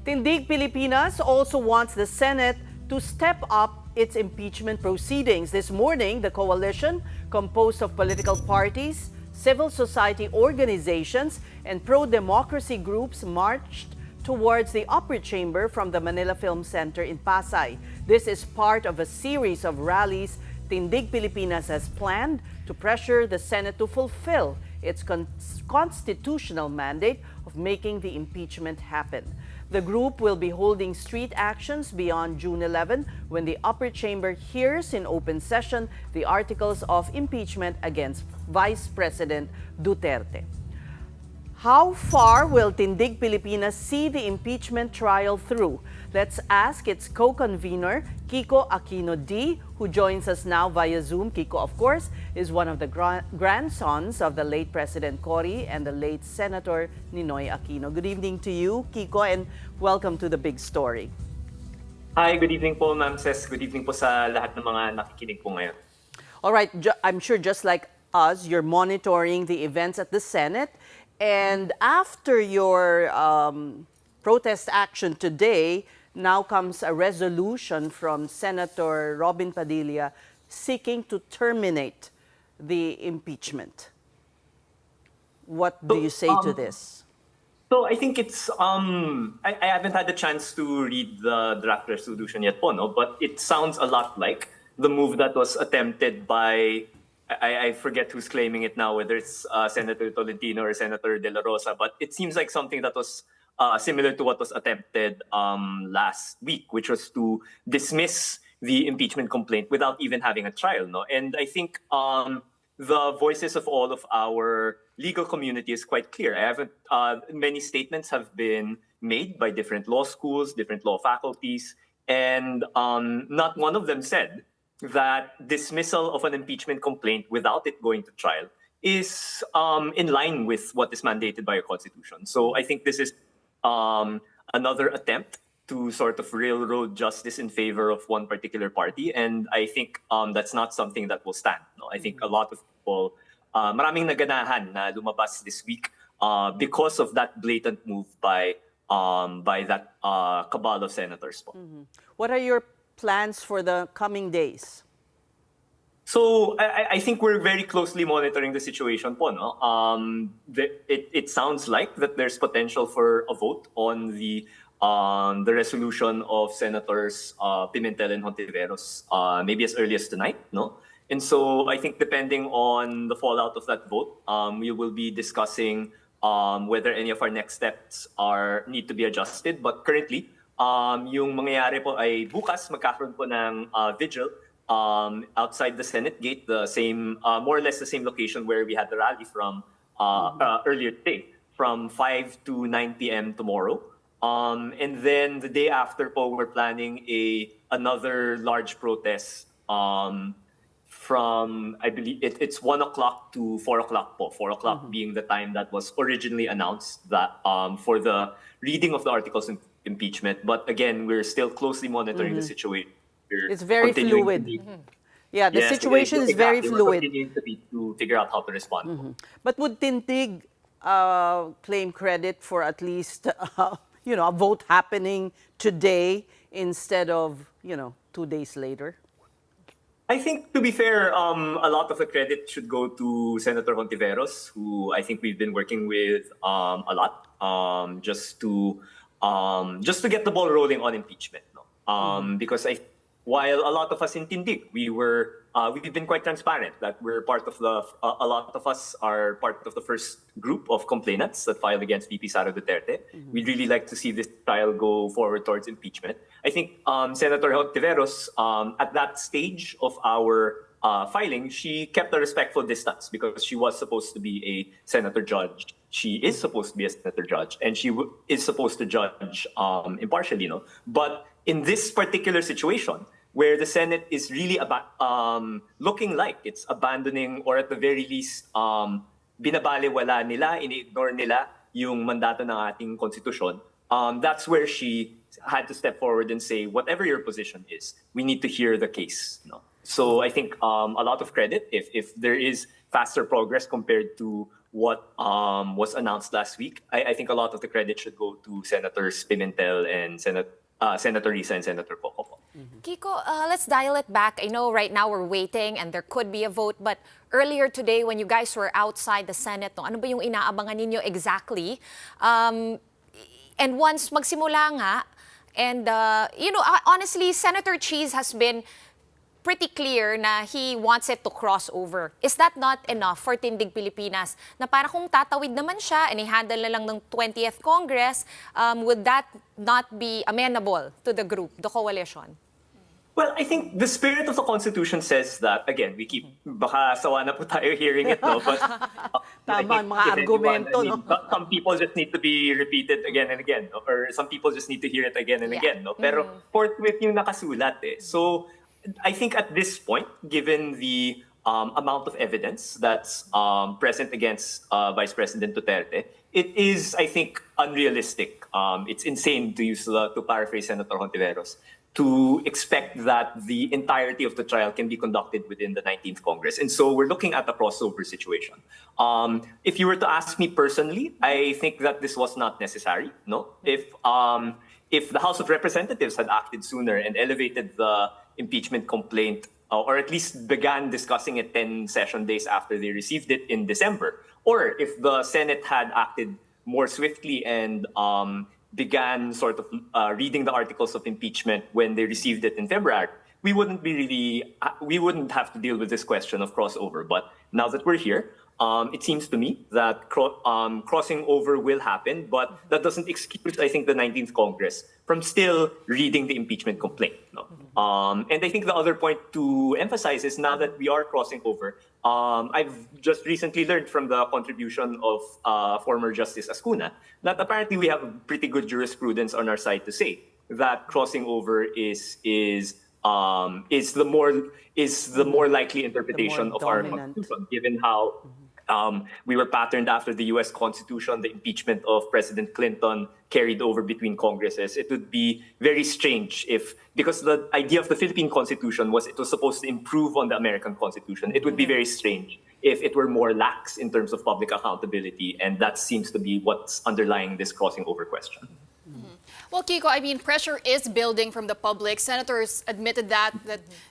Tindig Pilipinas also wants the Senate to step up its impeachment proceedings. This morning, the coalition, composed of political parties, civil society organizations, and pro-democracy groups, marched towards the upper chamber from the Manila Film Center in Pasay. This is part of a series of rallies Tindig Pilipinas has planned to pressure the Senate to fulfill its constitutional mandate of making the impeachment happen. The group will be holding street actions beyond June 11 when the upper chamber hears in open session the articles of impeachment against Vice President Duterte. How far will Tindig Pilipinas see the impeachment trial through? Let's ask its co-convenor, Kiko Aquino-Dee, who joins us now via Zoom. Kiko, of course, is one of the grandsons of the late President Cory and the late Senator Ninoy Aquino. Good evening to you, Kiko, and welcome to The Big Story. Hi, good evening po, Ma'am Ces. Good evening po sa lahat ng mga nakikinig po ngayon. All right, I'm sure just like us, you're monitoring the events at the Senate. And after your protest action today, now comes a resolution from Senator Robin Padilla seeking to terminate the impeachment. What do you say to this? So I think it's, I haven't had the chance to read the draft resolution yet po, no? But it sounds a lot like the move that was attempted by, I forget who's claiming it now, whether it's Senator Tolentino or Senator De La Rosa, but it seems like something that was similar to what was attempted last week, which was to dismiss the impeachment complaint without even having a trial. No? And I think the voices of all of our legal community is quite clear. Many statements have been made by different law schools, different law faculties, and not one of them said that dismissal of an impeachment complaint without it going to trial is in line with what is mandated by our Constitution. So I think this is another attempt to sort of railroad justice in favor of one particular party. And I think that's not something that will stand. No? I think a lot of people, maraming naganahan na lumabas this week because of that blatant move by that cabal of senators. Po. Mm-hmm. What are your plans for the coming days? So I think we're very closely monitoring the situation po, no? It sounds like that there's potential for a vote on the resolution of Senators Pimentel and Hontiveros maybe as early as tonight, no? And so I think depending on the fallout of that vote, we will be discussing whether any of our next steps need to be adjusted. But currently, yung mangyayari po ay bukas magkakaroon po ng vigil outside the Senate gate, the same, more or less the same location where we had the rally from earlier today, from 5 to 9 p.m. tomorrow. And then the day after po, we're planning another large protest from, I believe, it's 1 o'clock to 4 o'clock po, 4 o'clock being the time that was originally announced that for the reading of the articles of impeachment. But again, we're still closely monitoring the situation. It's very fluid. Yeah, the situation is very fluid. We're continuing to figure out how to respond. But would Tindig claim credit for at least, a vote happening today instead of, 2 days later? I think, to be fair, a lot of the credit should go to Senator Hontiveros, who I think we've been working with a lot, just to get the ball rolling on impeachment. No? Because while a lot of us in Tindig, we've been quite transparent that we're part of a lot of us are part of the first group of complainants that filed against VP Sara Duterte. We'd really like to see this trial go forward towards impeachment. I think Senator Hontiveros, at that stage of our filing, she kept a respectful distance because she was supposed to be a senator judge. She is supposed to be a senator judge, and she is supposed to judge impartially. But in this particular situation, where the Senate is really looking like it's abandoning, or at the very least, binabaliwala nila, ini-ignore nila yung mandato ng ating konstitusyon, that's where she had to step forward and say, whatever your position is, we need to hear the case. So I think a lot of credit if there is faster progress compared to what was announced last week. I think a lot of the credit should go to Senators Pimentel and Senator Risa and Senator Coco. Kiko, let's dial it back. I know right now we're waiting and there could be a vote, but earlier today when you guys were outside the Senate, no, ano ba yung inaabangan ninyo exactly? And once magsimula nga, and honestly, Senator Cheese has been pretty clear na he wants it to cross over. Is that not enough for Tindig Pilipinas? Na para kung tatawid naman siya and i-handle na lang ng 20th Congress, would that not be amenable to the group, the coalition? Well, I think the spirit of the Constitution says that, again, baka sawa na po tayo hearing it, no? But Tama, mga argumento, no? Some people just need to be repeated again and again, no? Or some people just need to hear it again and again, no? Pero forthwith yung nakasulat, eh. So, I think at this point, given the amount of evidence that's present against Vice President Duterte, it is, I think, unrealistic. It's insane to paraphrase Senator Hontiveros, to expect that the entirety of the trial can be conducted within the 19th Congress. And so we're looking at a crossover situation. If you were to ask me personally, I think that this was not necessary. No, if the House of Representatives had acted sooner and elevated the impeachment complaint, or at least began discussing it 10 session days after they received it in December, or if the Senate had acted more swiftly and began sort of reading the articles of impeachment when they received it in February, we wouldn't have to deal with this question of crossover. But now that we're here, it seems to me that crossing over will happen, but that doesn't excuse, I think, the 19th Congress from still reading the impeachment complaint. No? And I think the other point to emphasize is now that we are crossing over, I've just recently learned from the contribution of former Justice Ascuna that apparently we have pretty good jurisprudence on our side to say that crossing over is the more likely interpretation of our Constitution, given how we were patterned after the U.S. Constitution, the impeachment of President Clinton carried over between Congresses. It would be very strange because the idea of the Philippine Constitution was it was supposed to improve on the American Constitution. It would be very strange if it were more lax in terms of public accountability, and that seems to be what's underlying this crossing over question. Well, Kiko, I mean, pressure is building from the public. Senators admitted that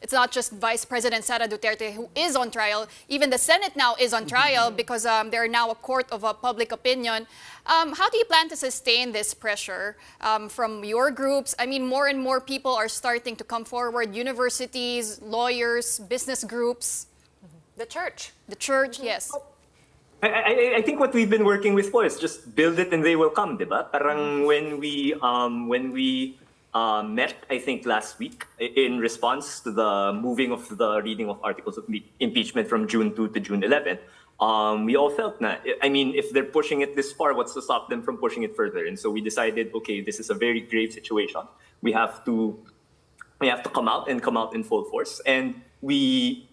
it's not just Vice President Sara Duterte who is on trial. Even the Senate now is on trial because they're now a court of public opinion. How do you plan to sustain this pressure from your groups? I mean, more and more people are starting to come forward, universities, lawyers, business groups. The church. The church, yes. I think what we've been working with is just build it and they will come, diba? Parang when we met, I think last week, in response to the moving of the reading of articles of impeachment from June 2 to June 11, we all felt na, I mean, if they're pushing it this far, what's to stop them from pushing it further? And so we decided, okay, this is a very grave situation. We have to come out in full force. And we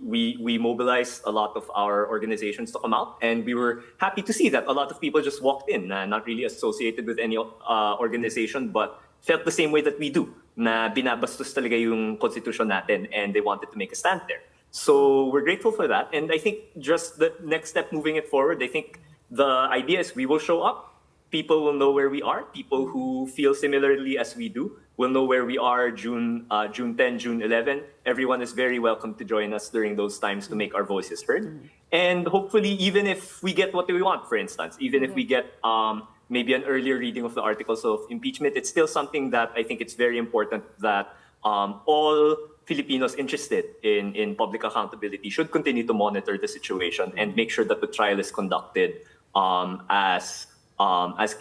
mobilized a lot of our organizations to come out, and we were happy to see that a lot of people just walked in, not really associated with any organization, but felt the same way that we do, na binabastos talaga yung constitution natin, and they wanted to make a stand there. So we're grateful for that, and I think just the next step moving it forward, I think the idea is we will show up. People will know where we are. People who feel similarly as we do will know where we are June 10, June 11. Everyone is very welcome to join us during those times to make our voices heard. And hopefully, even if we get what we want, for instance, even if we get maybe an earlier reading of the articles of impeachment, it's still something that I think it's very important that all Filipinos interested in public accountability should continue to monitor the situation and make sure that the trial is conducted as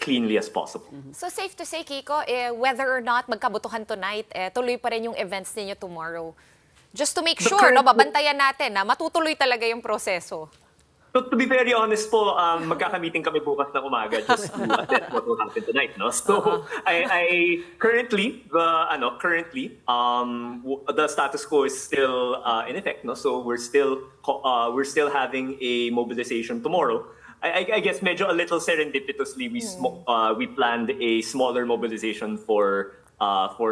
cleanly as possible. So safe to say, Kiko, whether or not magkabutuhan tonight, tuloy pa rin yung events ninyo tomorrow. Just to make sure, no, babantayan natin na matutuloy talaga yung proseso. So to be very honest po, magkakamiting kami bukas na umaga just to assess what will happen tonight, no? So I currently the status quo is still in effect, no? So we're still having a mobilization tomorrow. I guess medyo a little serendipitously we planned a smaller mobilization for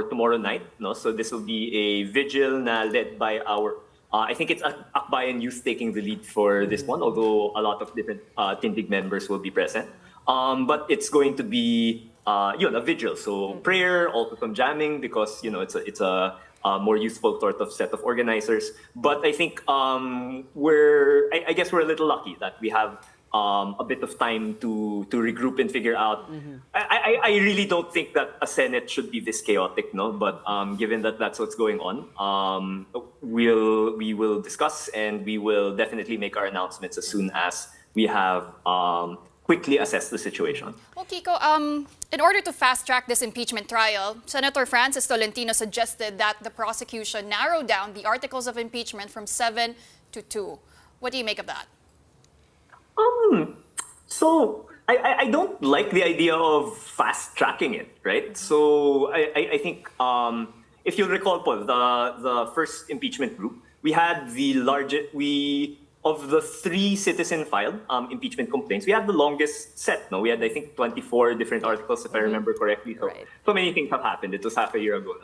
tomorrow night, no? So this will be a vigil na led by our I think it's Akbayan Youth taking the lead for this one, although a lot of different Tindig members will be present. But it's going to be a vigil, so prayer, also some jamming, because it's a more useful sort of set of organizers. But I think I guess we're a little lucky that we have a bit of time to regroup and figure out. I really don't think that a Senate should be this chaotic, no. But given that that's what's going on, we will discuss, and we will definitely make our announcements as soon as we have quickly assessed the situation. Well, Kiko, in order to fast-track this impeachment trial, Senator Francis Tolentino suggested that the prosecution narrow down the articles of impeachment from 7 to 2. What do you make of that? So I don't like the idea of fast-tracking it, right? So I think if you'll recall, Paul, the first impeachment group, we had the largest, of the 3 citizen-filed impeachment complaints, we had the longest set. No, we had, I think, 24 different articles, if I remember correctly. So, so many things have happened. It was half a year ago.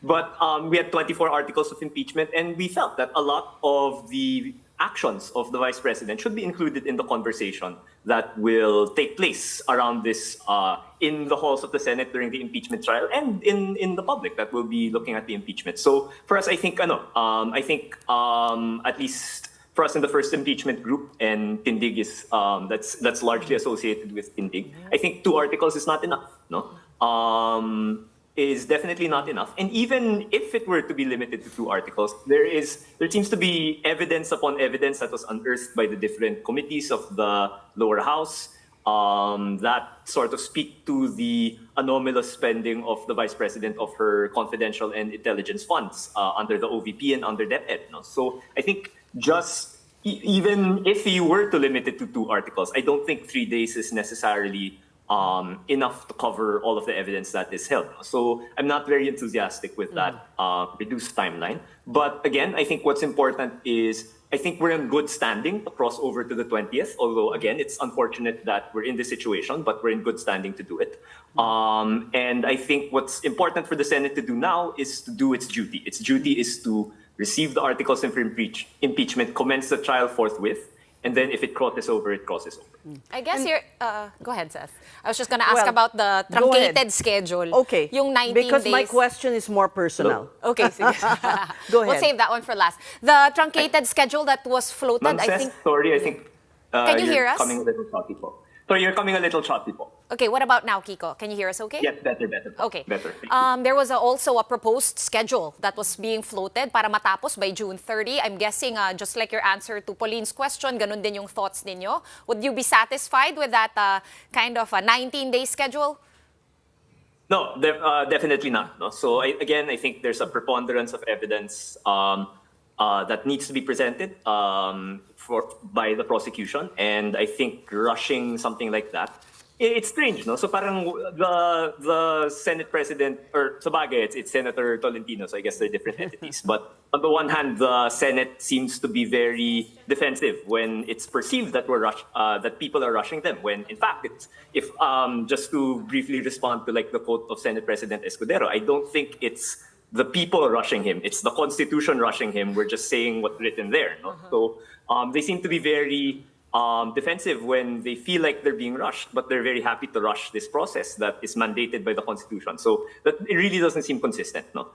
But we had 24 articles of impeachment, and we felt that a lot of the actions of the Vice President should be included in the conversation that will take place around this in the halls of the Senate during the impeachment trial, and in the public that will be looking at the impeachment. So for us, I think at least for us in the first impeachment group, and Tindig is that's largely associated with Tindig. I think 2 articles is not enough. No. Is definitely not enough. And even if it were to be limited to 2 articles, there seems to be evidence upon evidence that was unearthed by the different committees of the lower house that sort of speak to the anomalous spending of the Vice President of her confidential and intelligence funds under the OVP and under DepEd. No? So I think just even if you were to limit it to 2 articles, I don't think 3 days is necessarily enough to cover all of the evidence that is held. So I'm not very enthusiastic with that reduced timeline. But again, I think what's important is I think we're in good standing to cross over to the 20th, although again, it's unfortunate that we're in this situation, but we're in good standing to do it. And I think what's important for the Senate to do now is to do its duty. Its duty is to receive the articles of impeachment, commence the trial forthwith, and then if it crosses over, it crosses over. I guess you're... go ahead, Seth. I was just going to ask about the truncated schedule. Okay. Yung 19 because days. my question is more personal. Okay, sige. Go ahead. We'll save that one for last. The truncated schedule that was floated, Ma'am, I Seth, think... sorry, I think Can you hear us? Coming a little choppy po. Sorry, you're coming a little choppy po. Okay, what about now, Kiko? Can you hear us okay? Yes, better. Okay. Better. There was also a proposed schedule that was being floated para matapos by June 30. I'm guessing, just like your answer to Pauline's question, ganun din yung thoughts ninyo. Would you be satisfied with that kind of a 19-day schedule? No, definitely not. No? So I think there's a preponderance of evidence that needs to be presented by the prosecution, and I think rushing something like that, it's strange, no? So parang the Senate President, or sa bagay, it's Senator Tolentino, so I guess they're different entities. But on the one hand, the Senate seems to be very defensive when it's perceived that that people are rushing them. When in fact, if just to briefly respond to like the quote of Senate President Escudero, I don't think it's the people rushing him. It's the Constitution rushing him. We're just saying what's written there. No? So they seem to be very defensive when they feel like they're being rushed, but they're very happy to rush this process that is mandated by the Constitution. So that it really doesn't seem consistent. No?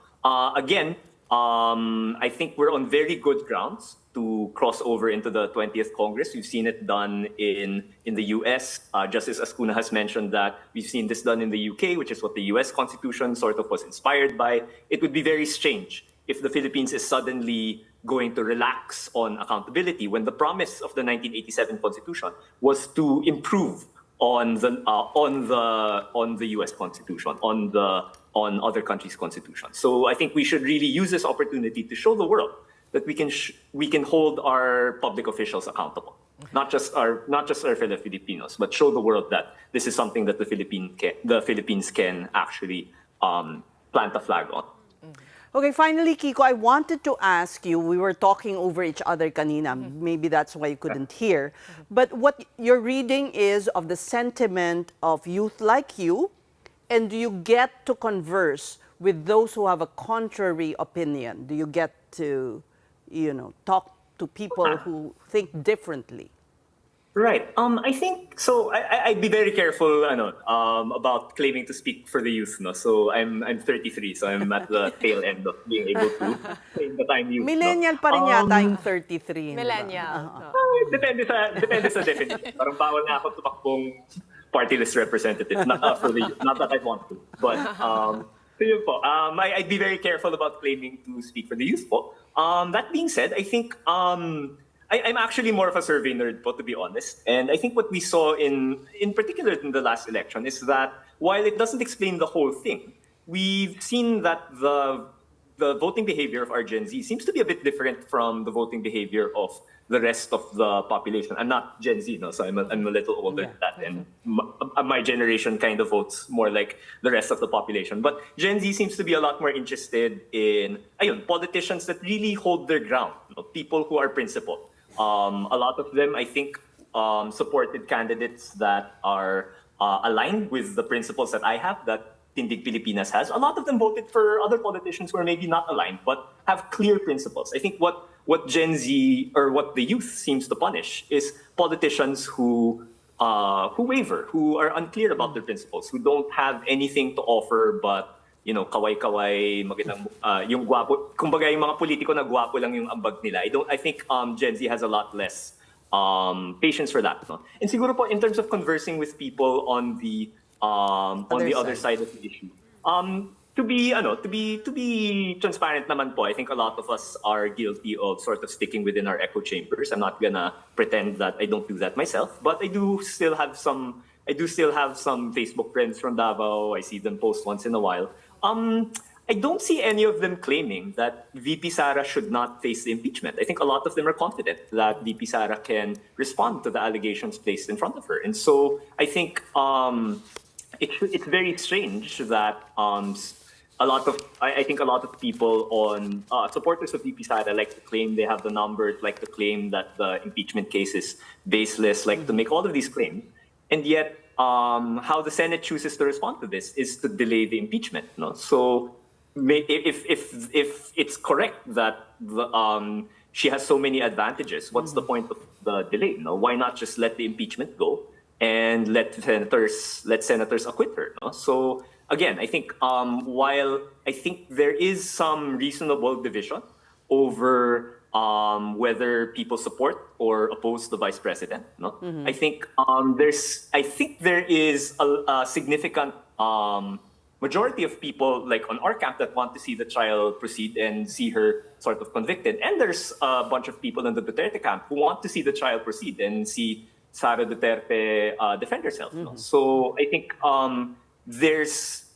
Again, I think we're on very good grounds to cross over into the 20th Congress. We've seen it done in the US. Justice Ascuna has mentioned that we've seen this done in the UK, which is what the US Constitution sort of was inspired by. It would be very strange if the Philippines is suddenly going to relax on accountability when the promise of the 1987 Constitution was to improve on the US Constitution, on other countries' constitutions. So I think we should really use this opportunity to show the world that we can hold our public officials accountable, not just our fellow Filipinos, but show the world that this is something that the Philippines can actually plant a flag on. Okay, finally, Kiko, I wanted to ask you, we were talking over each other kanina, maybe that's why you couldn't hear, but what your reading is of the sentiment of youth like you, and do you get to converse with those who have a contrary opinion? Do you get to, talk to people who think differently? Right. I think so. I'd be very careful, about claiming to speak for the youth, no. So I'm 33, so I'm at the tail end of being able to claim that I'm youth. Millennial no? pa rin yata yung 33. Millennial. Depende sa definition. Parang bawal na ako tumakbong party list representative, not for the youth. Not that I want to, but so yun po. I'd be very careful about claiming to speak for the youth po. That being said, I think I'm actually more of a survey nerd, to be honest. And I think what we saw in particular in the last election is that while it doesn't explain the whole thing, we've seen that the voting behavior of our Gen Z seems to be a bit different from the voting behavior of the rest of the population. I'm not Gen Z, no, so I'm a little older than that. And my generation kind of votes more like the rest of the population. But Gen Z seems to be a lot more interested in politicians that really hold their ground, people who are principled. A lot of them, I think, supported candidates that are aligned with the principles that I have, that Tindig Pilipinas has. A lot of them voted for other politicians who are maybe not aligned, but have clear principles. I think what Gen Z or what the youth seems to punish is politicians who waver, who are unclear about their principles, who don't have anything to offer but kaway-kaway, magandang, yung guwapo, kumbaga yung mga politiko na guwapo lang yung ambag nila. I think Gen Z has a lot less patience for that, no? And siguro po in terms of conversing with people on the other side of the issue. To be transparent naman po, I think a lot of us are guilty of sort of sticking within our echo chambers. I'm not gonna pretend that I don't do that myself, but I do still have some Facebook friends from Davao. I see them post once in a while. I don't see any of them claiming that VP Sara should not face the impeachment. I think a lot of them are confident that VP Sara can respond to the allegations placed in front of her. And so I think it's very strange that a lot of people on supporters of VP Sara like to claim they have the numbers, like to claim that the impeachment case is baseless, like to make all of these claims. And yet, how the Senate chooses to respond to this is to delay the impeachment. No? So, if it's correct that she has so many advantages, what's the point of the delay? No? Why not just let the impeachment go and let senators acquit her? No? So again, I think while I think there is some reasonable division over whether people support or oppose the vice president, no? I think there is a significant majority of people like on our camp that want to see the trial proceed and see her sort of convicted, and there's a bunch of people in the Duterte camp who want to see the trial proceed and see Sara Duterte defend herself. No? So I think there is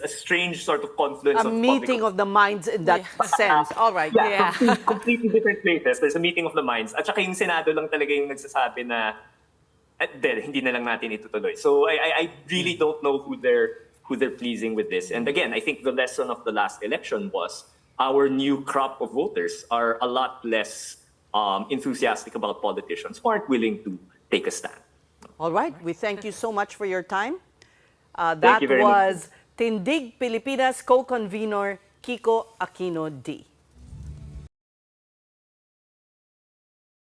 a strange sort of confluence A meeting of the minds in that sense. All right. Yeah. Completely different places. There's a meeting of the minds. At saka yung Senado lang talaga yung nagsasabi na hindi na lang natin itutuloy. So I really don't know who they're pleasing with this. And again, I think the lesson of the last election was our new crop of voters are a lot less enthusiastic about politicians who aren't willing to take a stand. All right. We thank you so much for your time. Thank That you very was Tindig Pilipinas co-convenor Kiko Aquino-Dee.